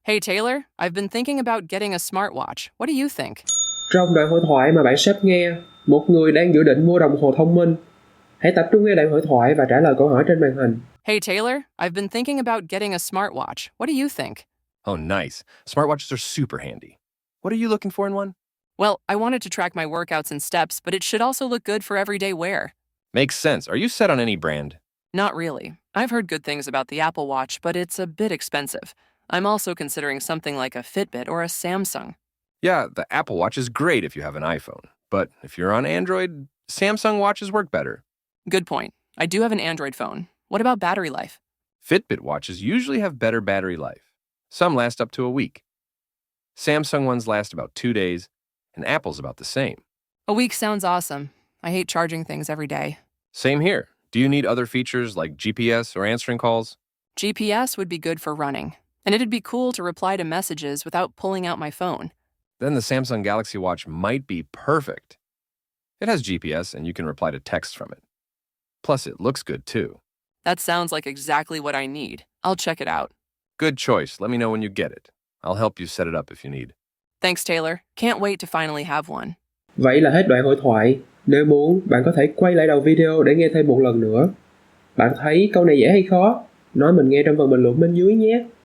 Hey Taylor, I've been thinking about getting a smartwatch. What do you think? Trong đoạn hội thoại mà bạn sắp nghe, một người đang dự định mua đồng hồ thông minh. Hãy tập trung nghe đoạn hội thoại và trả lời câu hỏi trên màn hình. Hey Taylor, I've been thinking about getting a smartwatch. What do you think? Oh, nice. Smartwatches are super handy. What are you looking for in one? Well, I wanted to track my workouts and steps, but it should also look good for everyday wear. Makes sense. Are you set on any brand? Not really. I've heard good things about the Apple Watch, but it's a bit expensive. I'm also considering something like a Fitbit or a Samsung. Yeah, the Apple Watch is great if you have an iPhone. But if you're on Android, Samsung watches work better. Good point. I do have an Android phone. What about battery life? Fitbit watches usually have better battery life. Some last up to a week. Samsung ones last about 2 days, and Apple's about the same. A week sounds awesome. I hate charging things every day. Same here. Do you need other features like GPS or answering calls? GPS would be good for running, and it'd be cool to reply to messages without pulling out my phone. Then the Samsung Galaxy Watch might be perfect. It has GPS, and you can reply to texts from it. Plus, it looks good too. That sounds like exactly what I need. I'll check it out. Good choice. Let me know when you get it. I'll help you set it up if you need. Thanks, Taylor. Can't wait to finally have one. Vậy là hết đoạn hội thoại. Nếu muốn, bạn có thể quay lại đầu video để nghe thêm một lần nữa. Bạn thấy câu này dễ hay khó? Nói mình nghe trong phần bình luận bên dưới nhé.